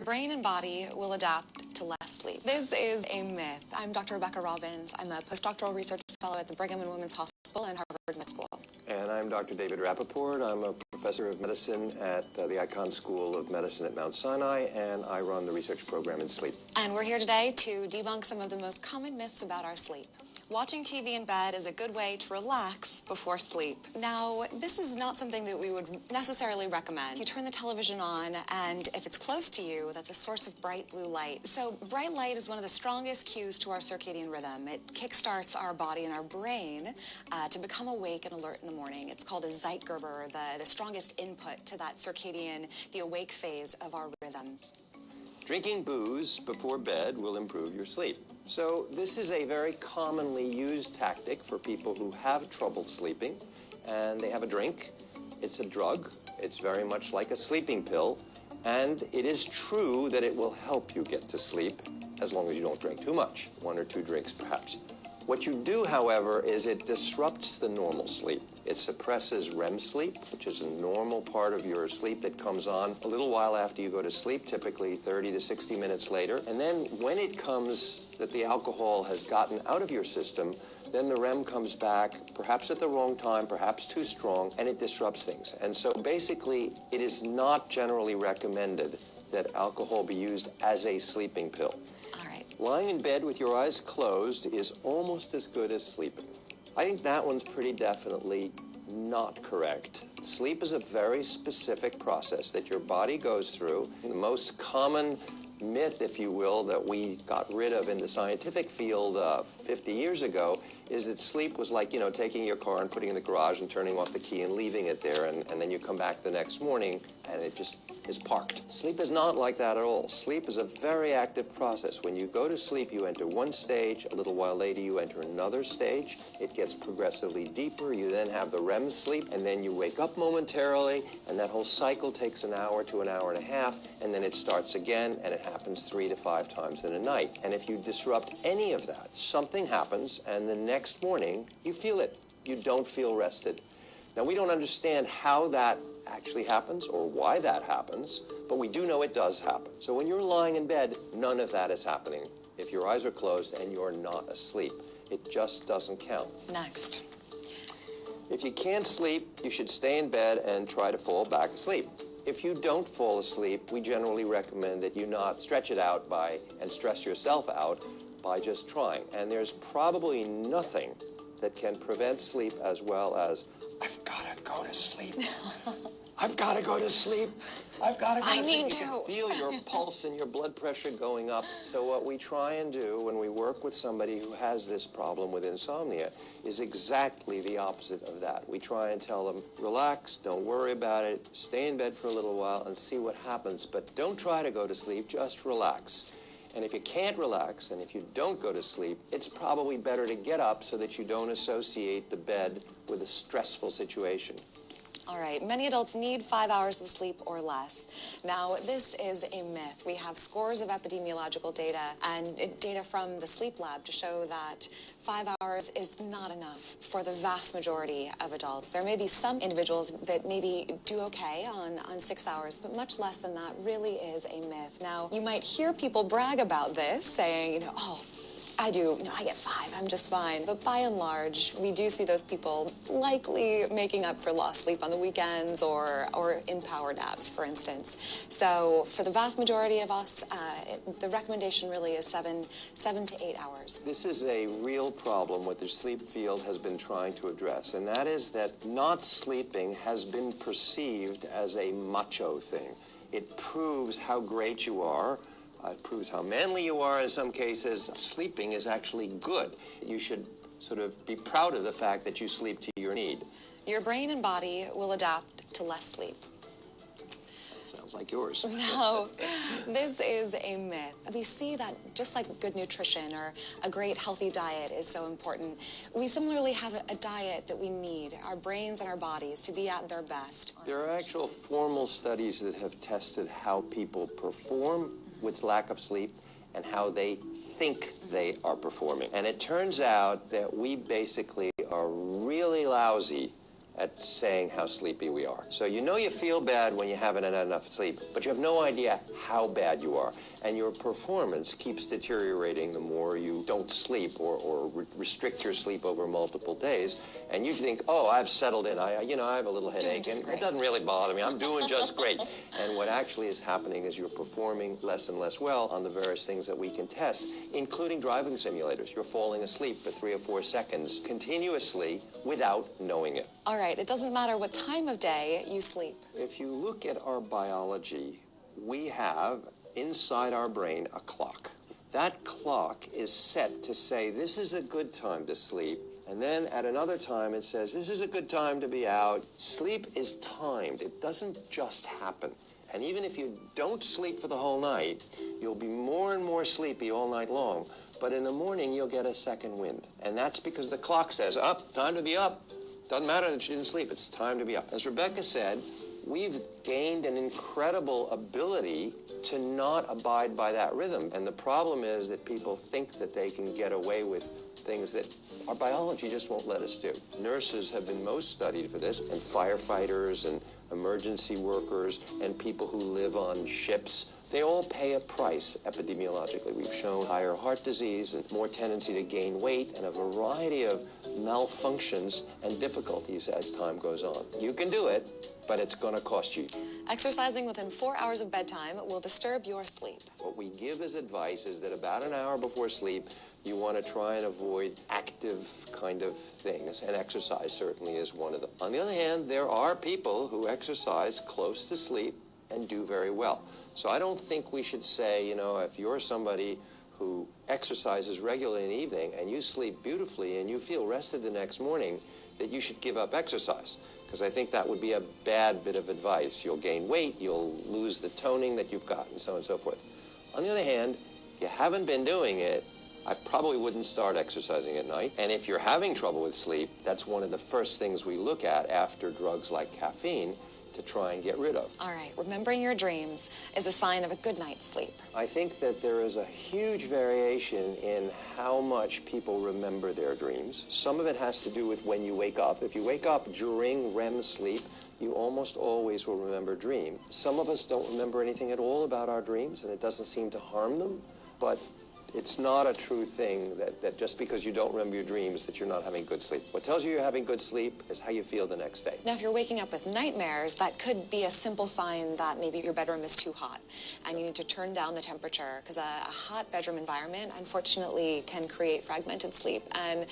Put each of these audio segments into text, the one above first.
brain and body will adapt to less sleep. This is a myth. I'm Dr. Rebecca Robbins. I'm a postdoctoral research fellow at the Brigham and Women's Hospital and Harvard Med School. And I'm Dr. David Rappaport. I'm a professor of medicine at the Icahn School of Medicine at Mount Sinai, and I run the research program in sleep. And we're here today to debunk some of the most common myths about our sleep. Watching TV in bed is a good way to relax before sleep. Now, this is not something that we would necessarily recommend. You turn the television on, and if it's close to you, that's a source of bright blue light. So bright light is one of the strongest cues to our circadian rhythm. It kickstarts our body and our brain to become awake and alert in the morning. It's called a Zeitgeber, the strongest input to that circadian, the awake phase of our rhythm. Drinking booze before bed will improve your sleep. So this is a very commonly used tactic for people who have trouble sleeping, and they have a drink. It's a drug. It's very much like a sleeping pill, and it is true that it will help you get to sleep as long as you don't drink too much, 1 or 2 drinks perhaps. What you do, however, is it disrupts the normal sleep. It suppresses REM sleep, which is a normal part of your sleep that comes on a little while after you go to sleep, typically 30 to 60 minutes later. And then when it comes that the alcohol has gotten out of your system, then the REM comes back, perhaps at the wrong time, perhaps too strong, and it disrupts things. And so basically, it is not generally recommended that alcohol be used as a sleeping pill. Lying in bed with your eyes closed is almost as good as sleeping. I think that one's pretty definitely not correct. Sleep is a very specific process that your body goes through. The most common myth, if you will, that we got rid of in the scientific field 50 years ago is that sleep was like, taking your car and putting it in the garage and turning off the key and leaving it there, and then you come back the next morning and it just is parked. Sleep is not like that at all. Sleep is a very active process. When you go to sleep, you enter one stage. A little while later, you enter another stage. It gets progressively deeper. You then have the REM sleep, and then you wake up momentarily, and that whole cycle takes an hour to an hour and a half, and then it starts again, and it happens 3 to 5 times in a night. And if you disrupt any of that, something happens, and the next morning, you feel it. You don't feel rested. Now, we don't understand how that actually happens or why that happens, but we do know it does happen. So when you're lying in bed, none of that is happening. If your eyes are closed and you're not asleep, it just doesn't count. Next. If you can't sleep, you should stay in bed and try to fall back asleep. If you don't fall asleep, we generally recommend that you not stretch it out and stress yourself out by just trying. And there's probably nothing that can prevent sleep as well as, I've got to go to sleep. I've got to go to sleep. I've got to go to sleep. You can feel your pulse and your blood pressure going up. So what we try and do when we work with somebody who has this problem with insomnia is exactly the opposite of that. We try and tell them, relax, don't worry about it, stay in bed for a little while and see what happens. But don't try to go to sleep, just relax. And if you can't relax, and if you don't go to sleep, it's probably better to get up so that you don't associate the bed with a stressful situation. All right, many adults need 5 hours of sleep or less. Now, this is a myth. We have scores of epidemiological data and data from the sleep lab to show that 5 hours is not enough for the vast majority of adults. There may be some individuals that maybe do okay on 6 hours, but much less than that really is a myth. Now, you might hear people brag about this, saying, oh, I get 5, I'm just fine. But by and large, we do see those people likely making up for lost sleep on the weekends or in power naps, for instance. So for the vast majority of us, the recommendation really is 7 to 8 hours. This is a real problem what the sleep field has been trying to address, and that is that not sleeping has been perceived as a macho thing. It proves how great you are. It proves how manly you are in some cases. Sleeping is actually good. You should sort of be proud of the fact that you sleep to your need. Your brain and body will adapt to less sleep. Sounds like yours. No, this is a myth. We see that just like good nutrition or a great healthy diet is so important, we similarly have a diet that we need, our brains and our bodies, to be at their best. There are actual formal studies that have tested how people perform with lack of sleep and how they think they are performing. And it turns out that we basically are really lousy at saying how sleepy we are. So you know you feel bad when you haven't had enough sleep, but you have no idea how bad you are. And your performance keeps deteriorating the more you don't sleep or restrict your sleep over multiple days. And you think, oh, I've settled in. I have a little headache, and it doesn't really bother me. I'm doing just great. And what actually is happening is you're performing less and less well on the various things that we can test, including driving simulators. You're falling asleep for 3 or 4 seconds continuously without knowing it. All right, it doesn't matter what time of day you sleep. If you look at our biology, we have inside our brain a clock. That clock is set to say this is a good time to sleep, and then at another time it says this is a good time to be out. Sleep is timed. It doesn't just happen. And even if you don't sleep for the whole night, you'll be more and more sleepy all night long. But in the morning, you'll get a second wind. And that's because the clock says, up, time to be up. Doesn't matter that you didn't sleep. It's time to be up. As Rebecca said, we've gained an incredible ability to not abide by that rhythm. And the problem is that people think that they can get away with things that our biology just won't let us do. Nurses have been most studied for this, and firefighters and emergency workers and people who live on ships. They all pay a price epidemiologically. We've shown higher heart disease and more tendency to gain weight and a variety of malfunctions and difficulties as time goes on. You can do it, but it's going to cost you. Exercising within 4 hours of bedtime will disturb your sleep. What we give as advice is that about an hour before sleep, you want to try and avoid active kind of things, and exercise certainly is one of them. On the other hand, there are people who exercise close to sleep and do very well. So I don't think we should say, if you're somebody who exercises regularly in the evening and you sleep beautifully and you feel rested the next morning, that you should give up exercise. Because I think that would be a bad bit of advice. You'll gain weight, you'll lose the toning that you've got, and so on and so forth. On the other hand, if you haven't been doing it, I probably wouldn't start exercising at night. And if you're having trouble with sleep, that's one of the first things we look at after drugs like caffeine to try and get rid of. All right, remembering your dreams is a sign of a good night's sleep. I think that there is a huge variation in how much people remember their dreams. Some of it has to do with when you wake up. If you wake up during REM sleep, you almost always will remember dreams. Some of us don't remember anything at all about our dreams, and it doesn't seem to harm them, but it's not a true thing that just because you don't remember your dreams that you're not having good sleep. What tells you you're having good sleep is how you feel the next day. Now, if you're waking up with nightmares, that could be a simple sign that maybe your bedroom is too hot and you need to turn down the temperature, because a hot bedroom environment, unfortunately, can create fragmented sleep and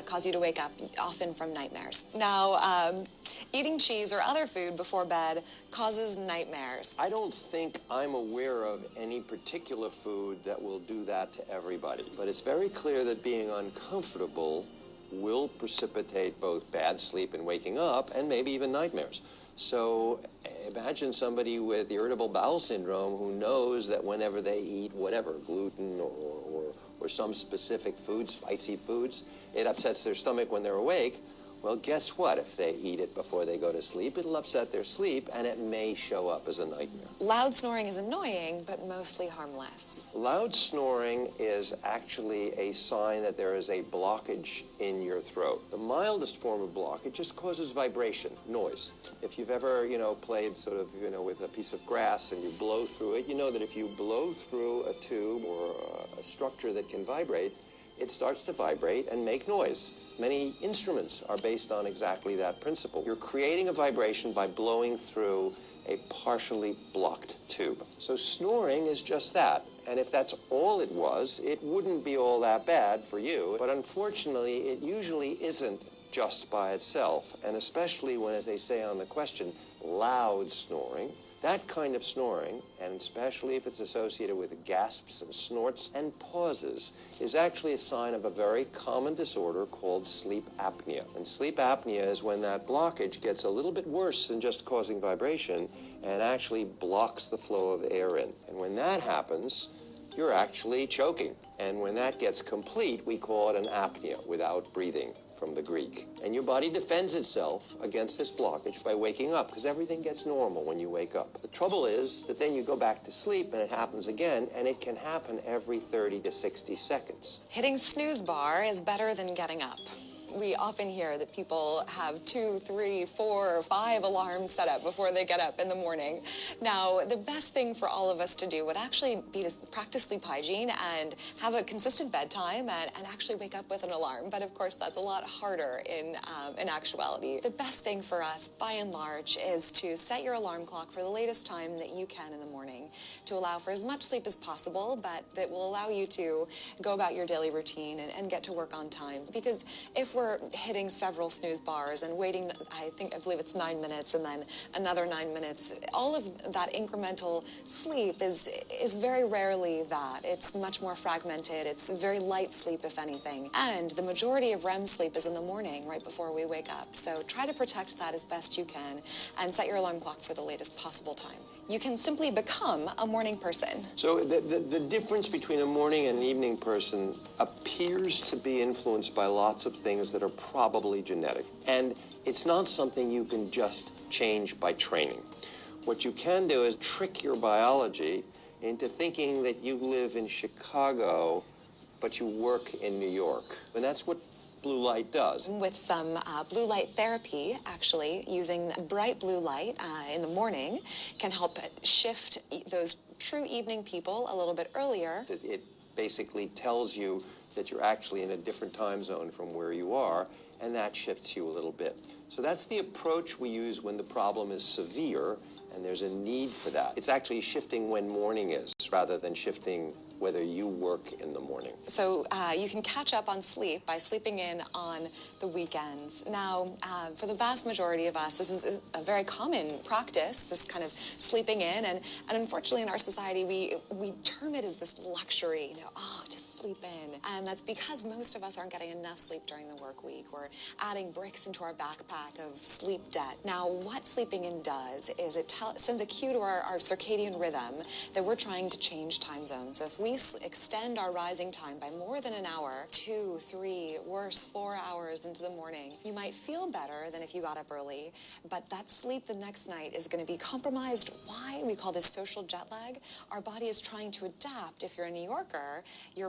cause you to wake up often from nightmares. Now, eating cheese or other food before bed causes nightmares. I don't think I'm aware of any particular food that will do that to everybody. But it's very clear that being uncomfortable will precipitate both bad sleep and waking up, and maybe even nightmares. So imagine somebody with irritable bowel syndrome who knows that whenever they eat whatever, gluten or some specific food, spicy foods, it upsets their stomach when they're awake. Well, guess what? If they eat it before they go to sleep, it'll upset their sleep, and it may show up as a nightmare. Loud snoring is annoying, but mostly harmless. Loud snoring is actually a sign that there is a blockage in your throat. The mildest form of blockage just causes vibration, noise. If you've ever, played sort of, with a piece of grass and you blow through it, you know that if you blow through a tube or a structure that can vibrate, it starts to vibrate and make noise. Many instruments are based on exactly that principle. You're creating a vibration by blowing through a partially blocked tube. So snoring is just that. And if that's all it was, it wouldn't be all that bad for you. But unfortunately, it usually isn't just by itself. And especially when, as they say on the question, loud snoring. That kind of snoring, and especially if it's associated with gasps and snorts and pauses, is actually a sign of a very common disorder called sleep apnea. And sleep apnea is when that blockage gets a little bit worse than just causing vibration and actually blocks the flow of air in. And when that happens, you're actually choking. And when that gets complete, we call it an apnea, without breathing, from the Greek. And your body defends itself against this blockage by waking up, because everything gets normal when you wake up. The trouble is that then you go back to sleep and it happens again, and it can happen every 30 to 60 seconds. Hitting snooze bar is better than getting up. We often hear that people have 2, 3, 4, or 5 alarms set up before they get up in the morning. Now, the best thing for all of us to do would actually be to practice sleep hygiene and have a consistent bedtime and actually wake up with an alarm. But of course, that's a lot harder in actuality. The best thing for us, by and large, is to set your alarm clock for the latest time that you can in the morning to allow for as much sleep as possible, but that will allow you to go about your daily routine and get to work on time. Because if we're hitting several snooze bars and waiting, I believe it's 9 minutes and then another 9 minutes, all of that incremental sleep is very rarely that. It's much more fragmented. It's very light sleep, if anything. And the majority of REM sleep is in the morning, right before we wake up. So try to protect that as best you can and set your alarm clock for the latest possible time. You can simply become a morning person. So the difference between a morning and an evening person appears to be influenced by lots of things that are probably genetic. And it's not something you can just change by training. What you can do is trick your biology into thinking that you live in Chicago, but you work in New York. And that's what blue light does. With some blue light therapy, actually, using bright blue light in the morning can help shift those true evening people a little bit earlier. It basically tells you that you're actually in a different time zone from where you are, and that shifts you a little bit. So that's the approach we use when the problem is severe and there's a need for that. It's actually shifting when morning is rather than shifting whether you work in the morning. So you can catch up on sleep by sleeping in on the weekends. Now, for the vast majority of us, this is a very common practice, this kind of sleeping in. And unfortunately, in our society, we term it as this luxury, just sleep in. And that's because most of us aren't getting enough sleep during the work week. We're adding bricks into our backpack of sleep debt. Now, what sleeping in does is it sends a cue to our circadian rhythm that we're trying to change time zones. So if we extend our rising time by more than an hour, 2, 3, worse, 4 hours into the morning, you might feel better than if you got up early, but that sleep the next night is going to be compromised. Why? We call this social jet lag. Our body is trying to adapt. If you're a New Yorker,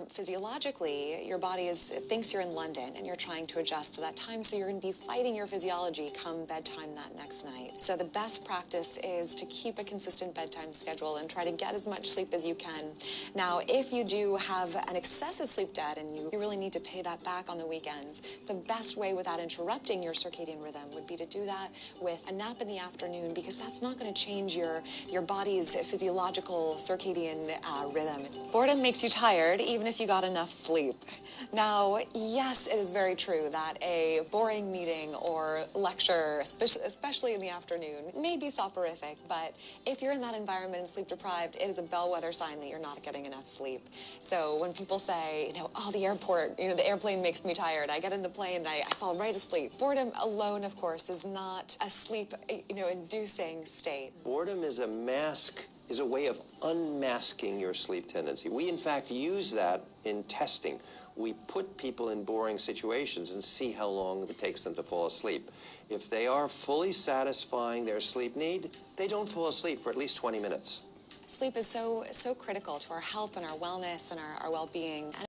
physiologically, your body thinks you're in London and you're trying to adjust to that time, so you're going to be fighting your physiology come bedtime that next night. So the best practice is to keep a consistent bedtime schedule and try to get as much sleep as you can. Now, if you do have an excessive sleep debt and you really need to pay that back on the weekends, the best way without interrupting your circadian rhythm would be to do that with a nap in the afternoon, because that's not going to change your body's physiological circadian rhythm. Boredom makes you tired even if you got enough sleep. Now, yes, it is very true that a boring meeting or lecture, especially in the afternoon, may be soporific, but if you're in that environment and sleep deprived, it is a bellwether sign that you're not getting enough sleep. So when people say, the airport, the airplane makes me tired, I get in the plane and I fall right asleep. Boredom alone, of course, is not a sleep, inducing state. Boredom is a way of unmasking your sleep tendency. We, in fact, use that in testing. We put people in boring situations and see how long it takes them to fall asleep. If they are fully satisfying their sleep need, they don't fall asleep for at least 20 minutes. Sleep is so critical to our health and our wellness and our well-being.